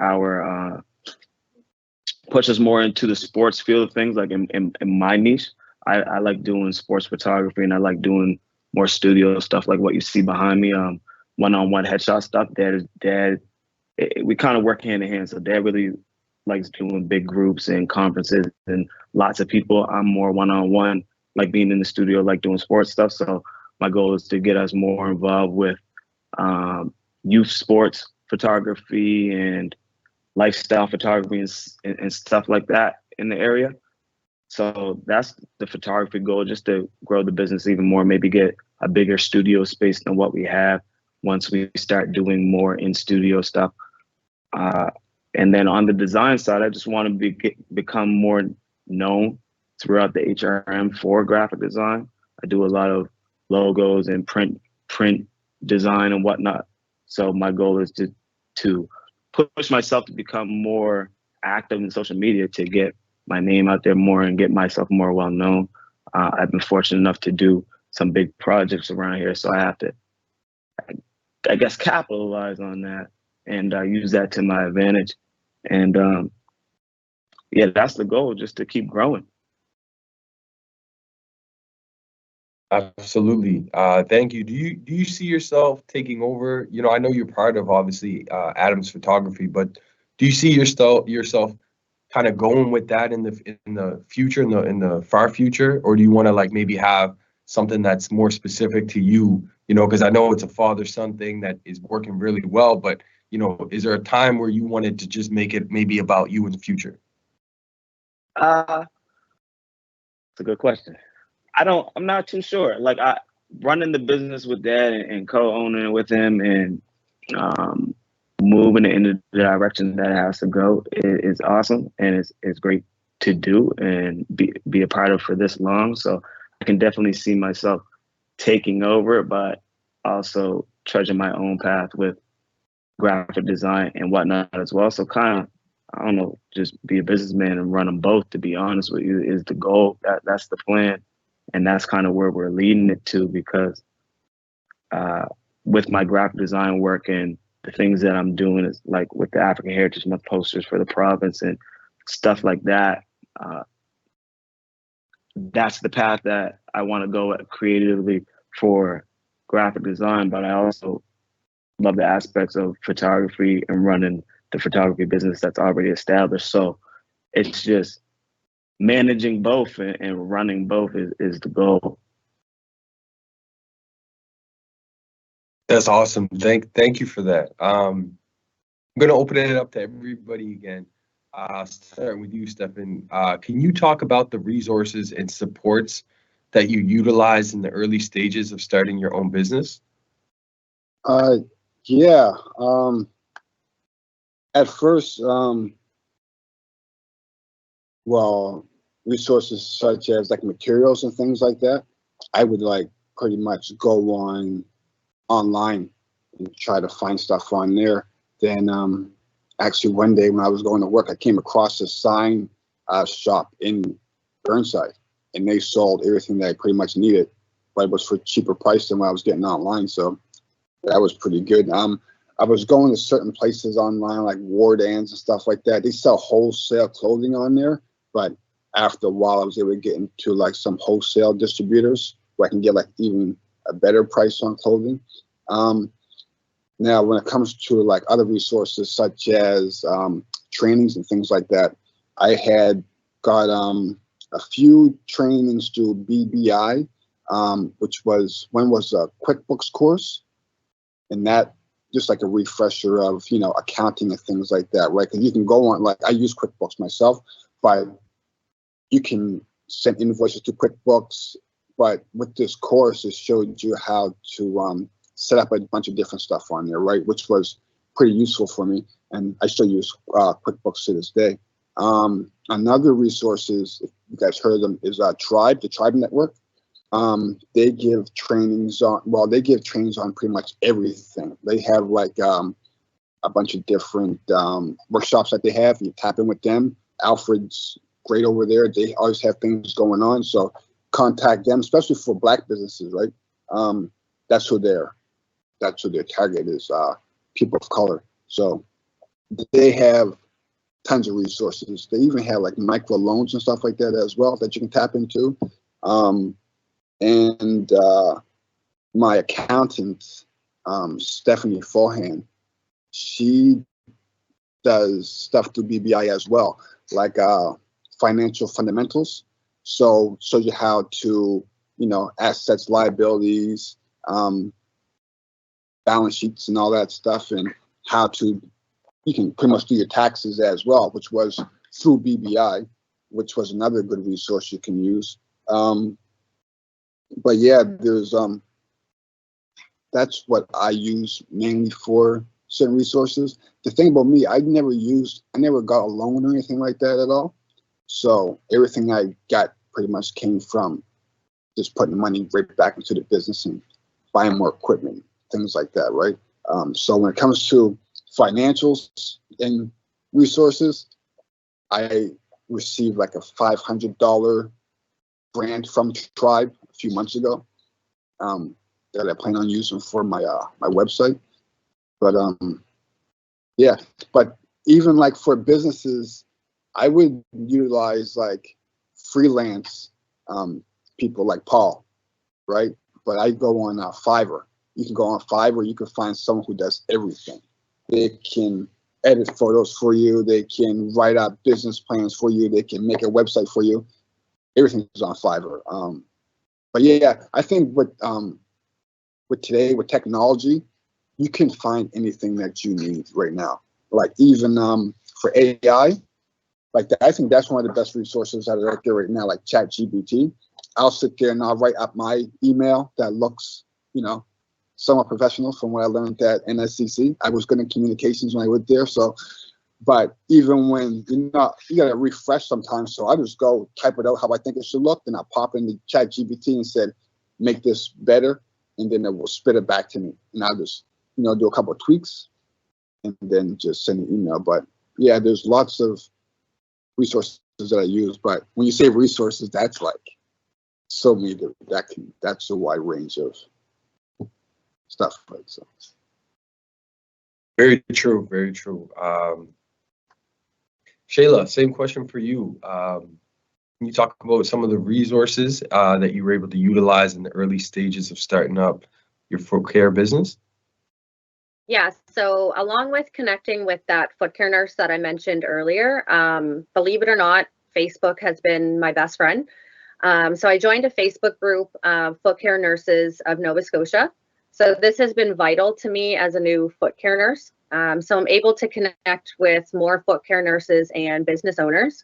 push us more into the sports field of things, like in my niche. I like doing sports photography, and I like doing more studio stuff like what you see behind me, one-on-one headshot stuff. We kind of work hand in hand. So Dad really likes doing big groups and conferences and lots of people. I'm more one-on-one, like being in the studio, like doing sports stuff. So my goal is to get us more involved with youth sports photography and lifestyle photography and stuff like that in the area. So that's the photography goal, just to grow the business even more, maybe get a bigger studio space than what we have once we start doing more in studio stuff. And then on the design side, I just want to become more known throughout the HRM for graphic design. I do a lot of logos and print design and whatnot. So my goal is to push myself to become more active in social media, to get my name out there more and get myself more well known. I've been fortunate enough to do some big projects around here, so I have to, I guess, capitalize on that and use that to my advantage. And yeah, that's the goal, just to keep growing. Absolutely. Thank you. Do you see yourself taking over? You know, I know you're part of obviously Adams Photography, but do you see yourself kind of going with that in the future, in the far future, or do you want to like maybe have something that's more specific to you? You know, because I know it's a father-son thing that is working really well, but you know, is there a time where you wanted to just make it maybe about you in the future? It's a good question. I'm not too sure. Like running the business with dad and co-owning it with him and um, moving it in the direction that it has to go is awesome, and it's great to do and be a part of for this long. So I can definitely see myself taking over, but also trudging my own path with graphic design and whatnot as well. So kind of, I don't know, just be a businessman and run them both, to be honest with you, is the goal. That's the plan. And that's kind of where we're leading it to, because with my graphic design work and the things that I'm doing is like with the African Heritage Month posters for the province and stuff like that. That's the path that I want to go at creatively for graphic design, but I also love the aspects of photography and running the photography business that's already established. So it's just managing both and running both is the goal. That's awesome. Thank you for that. I'm going to open it up to everybody again. Starting with you, Stefan. Can you talk about the resources and supports that you utilize in the early stages of starting your own business? Yeah. At first, well, resources such as like materials and things like that, I would like pretty much go online and try to find stuff on there. Then actually one day when I was going to work, I came across a sign shop in Burnside, and they sold everything that I pretty much needed, but it was for cheaper price than what I was getting online. So that was pretty good. I was going to certain places online like Wardans and stuff like that. They sell wholesale clothing on there, but after a while I was able to get into like some wholesale distributors where I can get like even a better price on clothing. Now, when it comes to like other resources such as trainings and things like that, I had got a few trainings through BBI, which was a QuickBooks course, and that just like a refresher of, you know, accounting and things like that, right? Because you can go on, like I use QuickBooks myself, but you can send invoices to QuickBooks. But with this course, it showed you how to set up a bunch of different stuff on there, right? Which was pretty useful for me. And I still use QuickBooks to this day. Another resources, if you guys heard of them, is Tribe, the Tribe Network. They give trainings on pretty much everything. They have like a bunch of different workshops that they have. You tap in with them. Alfred's great over there. They always have things going on. So contact them, especially for Black businesses, right? That's who their target is, people of color. So they have tons of resources. They even have like micro loans and stuff like that as well that you can tap into. And my accountant, Stephanie Forehand, she does stuff through BBI as well, like financial fundamentals. So shows you how to, you know, assets, liabilities, balance sheets and all that stuff, and how to, you can pretty much do your taxes as well, which was through BBI, which was another good resource you can use. But yeah, there's that's what I use mainly for certain resources. The thing about me, I never got a loan or anything like that at all. So everything I got pretty much came from just putting money right back into the business and buying more equipment, things like that, right? So when it comes to financials and resources, I received like a $500 grant from Tribe a few months ago that I plan on using for my my website. But yeah, but even like for businesses, I would utilize like freelance people like Paul, right? But I go on Fiverr. You can go on Fiverr. You can find someone who does everything. They can edit photos for you. They can write out business plans for you. They can make a website for you. Everything is on Fiverr. But yeah, I think with today, with technology, you can find anything that you need right now. Like even for AI, like I think that's one of the best resources that are out there right now, like ChatGPT. I'll sit there and I'll write up my email that looks, somewhat professional from what I learned at NSCC. I was good in communications when I was there. So, but even when, you got to refresh sometimes. So I just go type it out how I think it should look. Then I pop in the ChatGPT and said, make this better. And then it will spit it back to me. And I'll just, do a couple of tweaks and then just send an email. But yeah, there's lots of resources that I use. But when you say resources, that's like so many, that's a wide range of stuff. Right? So. Very true, very true. Shayla, same question for you. Can you talk about some of the resources that you were able to utilize in the early stages of starting up your foot care business? Yeah, so along with connecting with that foot care nurse that I mentioned earlier, believe it or not, Facebook has been my best friend. So I joined a Facebook group, Foot Care Nurses of Nova Scotia. So this has been vital to me as a new foot care nurse. So I'm able to connect with more foot care nurses and business owners.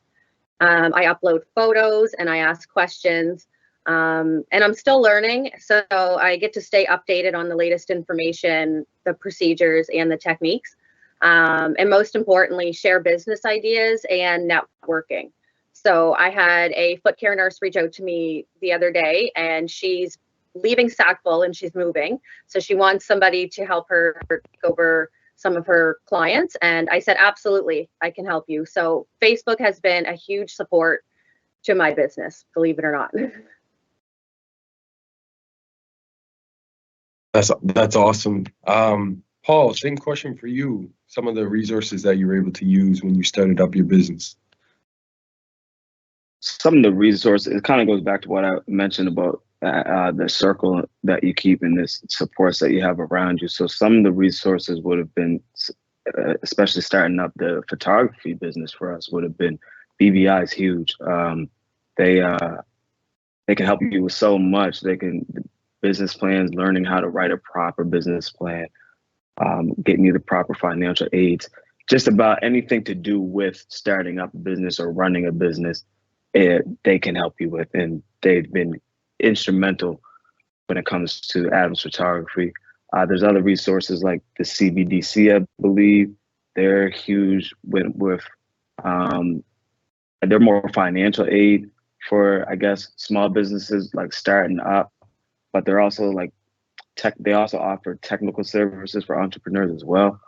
I upload photos and I ask questions. And I'm still learning, so I get to stay updated on the latest information, the procedures, and the techniques. And most importantly, share business ideas and networking. So I had a foot care nurse reach out to me the other day, and she's leaving Sackville and she's moving. So she wants somebody to help her take over some of her clients. And I said, absolutely, I can help you. So Facebook has been a huge support to my business, believe it or not. That's awesome. Paul, same question for you. Some of the resources that you were able to use when you started up your business. Some of the resources, it kind of goes back to what I mentioned about the circle that you keep and this supports that you have around you. So some of the resources would have been, especially starting up the photography business for us, would have been BVI is huge. They can help you with so much. They can business plans, learning how to write a proper business plan, getting you the proper financial aids, just about anything to do with starting up a business or running a business, they can help you with. And they've been instrumental when it comes to Adams Photography. There's other resources like the CBDC, I believe. They're huge with they're more financial aid for, I guess, small businesses like starting up. But they're also like they also offer technical services for entrepreneurs as well.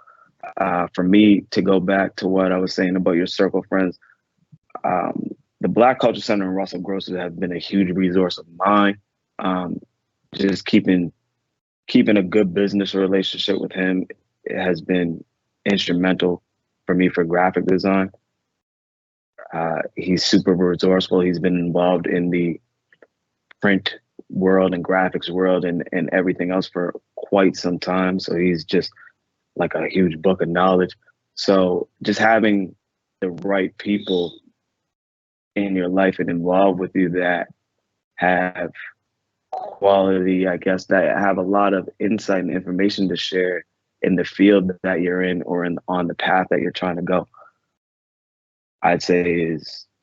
For me, to go back to what I was saying about your circle friends, the Black Culture Center in Russell Grocer have been a huge resource of mine. Just keeping a good business relationship with him has been instrumental for me for graphic design. He's super resourceful. He's been involved in the print world and graphics world and everything else for quite some time. So he's just like a huge book of knowledge. So just having the right people in your life and involved with you that have quality, I guess, that have a lot of insight and information to share in the field that you're in or on the path that you're trying to go, I'd say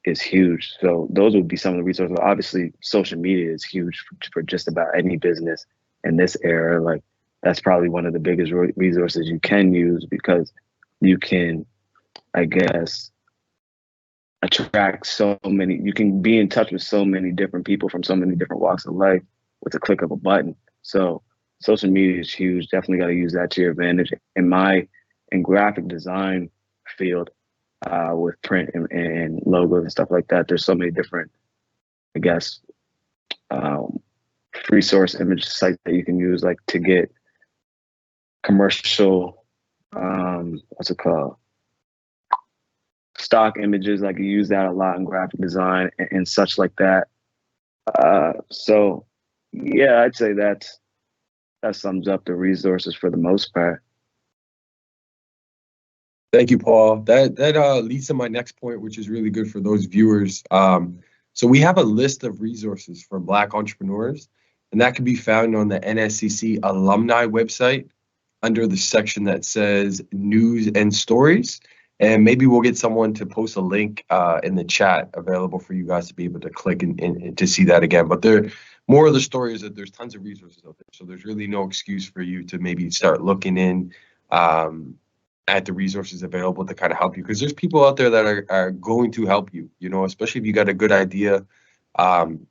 is huge. So those would be some of the resources. Obviously, social media is huge for just about any business in this era. Like that's probably one of the biggest resources you can use because you can, I guess, attract so many, you can be in touch with so many different people from so many different walks of life with a click of a button. So social media is huge. Definitely got to use that to your advantage. In graphic design field, with print and logos and stuff like that, there's so many different, I guess, free source image sites that you can use, like to get commercial, what's it called? Stock images. Like you use that a lot in graphic design and such like that. So Yeah, I'd say that sums up the resources for the most part. Thank you, Paul. That leads to my next point, which is really good for those viewers. So we have a list of resources for Black entrepreneurs, and that can be found on the NSCC Alumni website under the section that says News and Stories. And maybe we'll get someone to post a link in the chat available for you guys to be able to click and to see that again. But more of the story is that there's tons of resources out there. So there's really no excuse for you to maybe start looking in at the resources available to kind of help you, because there's people out there that are going to help you, you know, especially if you got a good idea,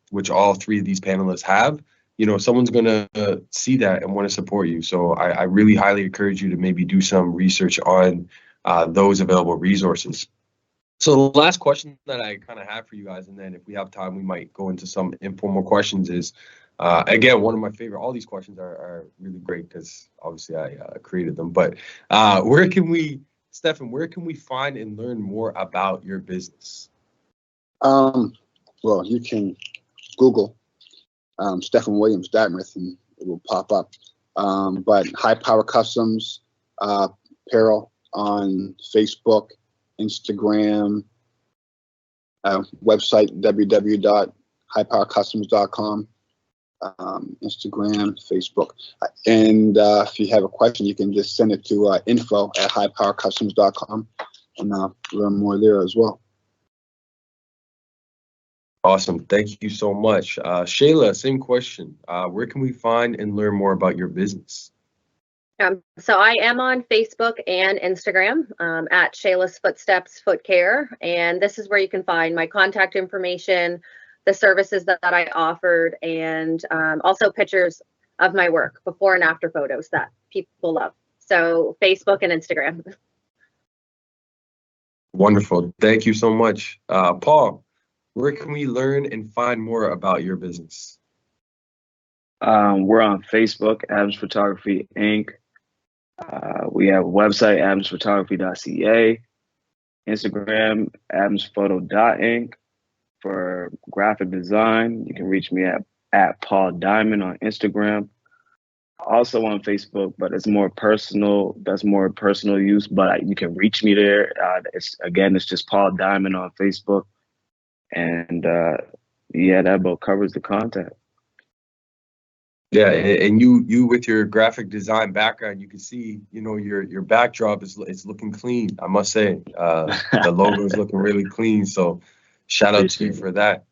which all three of these panelists have. You know, someone's going to see that and want to support you. So I really highly encourage you to maybe do some research on those available resources. So the last question that I kind of have for you guys, and then if we have time, we might go into some informal questions, is, again, one of my favorite, all these questions are really great because obviously I created them, but Stefan, where can we find and learn more about your business? Well, you can Google Stefan Williams Dartmouth and it will pop up. But High Power Customs apparel on Facebook, Instagram, website www.highpowercustoms.com, Instagram, Facebook. And if you have a question, you can just send it to info@highpowercustoms.com and learn more there as well. Awesome. Thank you so much. Shayla, same question. Where can we find and learn more about your business? So I am on Facebook and Instagram at Shayla's Footsteps Foot Care. And this is where you can find my contact information, the services that I offered, and also pictures of my work, before and after photos that people love. So Facebook and Instagram. Wonderful. Thank you so much. Paul, where can we learn and find more about your business? We're on Facebook, Adams Photography Inc. We have a website, adamsphotography.ca, Instagram, adamsphoto.inc. For graphic design, you can reach me at Paul Diamond on Instagram. Also on Facebook, but it's more personal. That's more personal use, but you can reach me there. It's just Paul Diamond on Facebook. And yeah, that about covers the content. Yeah, and you with your graphic design background, you can see, you know, your backdrop is looking clean. I must say, the logo is looking really clean. So shout out to you for that.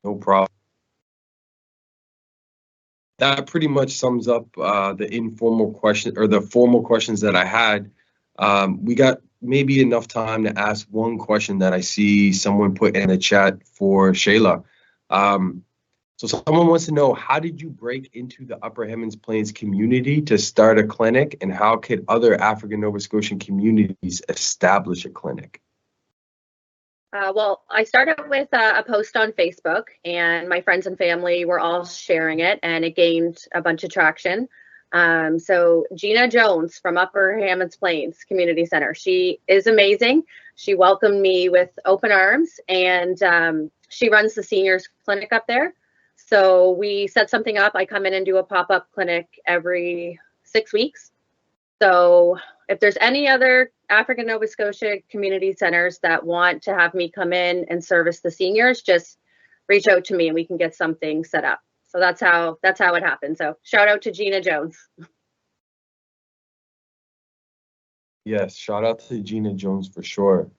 No problem. That pretty much sums up the informal question or the formal questions that I had. We got maybe enough time to ask one question that I see someone put in the chat for Shayla. So someone wants to know, how did you break into the Upper Hammonds Plains community to start a clinic, and how could other African Nova Scotian communities establish a clinic? Well, I started with a post on Facebook, and my friends and family were all sharing it, and it gained a bunch of traction. So Gina Jones from Upper Hammonds Plains Community Center, she is amazing. She welcomed me with open arms, and she runs the seniors clinic up there. So we set something up. I come in and do a pop-up clinic every 6 weeks. So if there's any other African Nova Scotia community centers that want to have me come in and service the seniors, just reach out to me and we can get something set up. So that's how it happened. So shout out to Gina Jones. Yes, shout out to Gina Jones for sure.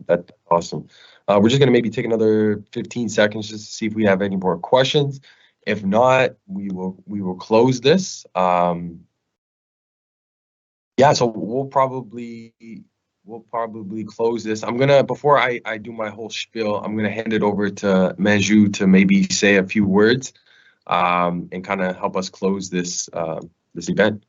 That's awesome. We're just gonna maybe take another 15 seconds just to see if we have any more questions. If not, we will close this. Yeah, so we'll probably close this. Before I do my whole spiel, I'm gonna hand it over to Manju to maybe say a few words and kind of help us close this event.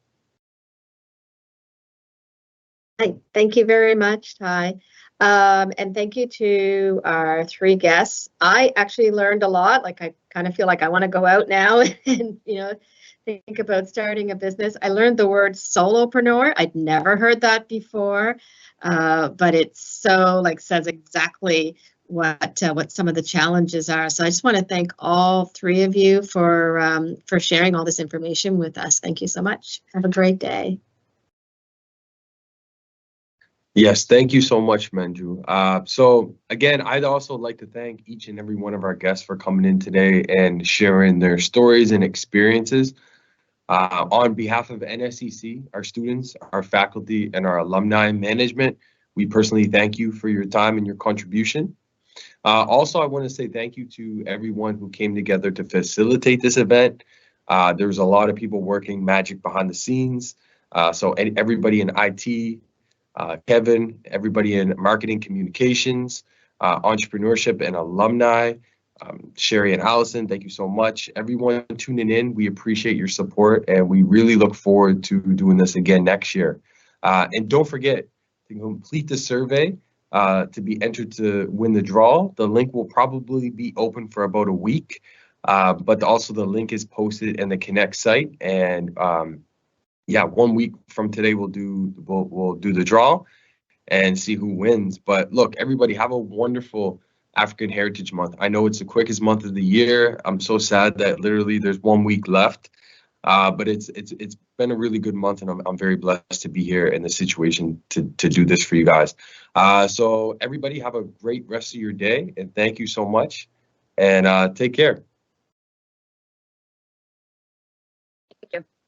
Hi, thank you very much, Ty. And thank you to our three guests. I actually learned a lot. Like, I kind of feel like I want to go out now and, you know, think about starting a business. I learned the word solopreneur. I'd never heard that before, but it's so says exactly what some of the challenges are. So I just want to thank all three of you for sharing all this information with us. Thank you so much. Have a great day. Yes, thank you so much, Manju. So again, I'd also like to thank each and every one of our guests for coming in today and sharing their stories and experiences. On behalf of NSCC, our students, our faculty, and our alumni management, we personally thank you for your time and your contribution. Also, I want to say thank you to everyone who came together to facilitate this event. There was a lot of people working magic behind the scenes. So everybody in IT, Kevin, everybody in marketing communications, entrepreneurship and alumni, Sherry and Allison, thank you so much. Everyone tuning in, we appreciate your support and we really look forward to doing this again next year. And don't forget to complete the survey to be entered to win the draw. The link will probably be open for about a week, but also the link is posted in the Connect site. And yeah, 1 week from today we'll do the draw and see who wins. But look, everybody have a wonderful African Heritage Month. I know it's the quickest month of the year. I'm so sad that literally there's 1 week left, but it's been a really good month, and I'm very blessed to be here in the situation to do this for you guys. So everybody have a great rest of your day, and thank you so much, and take care. Thank you.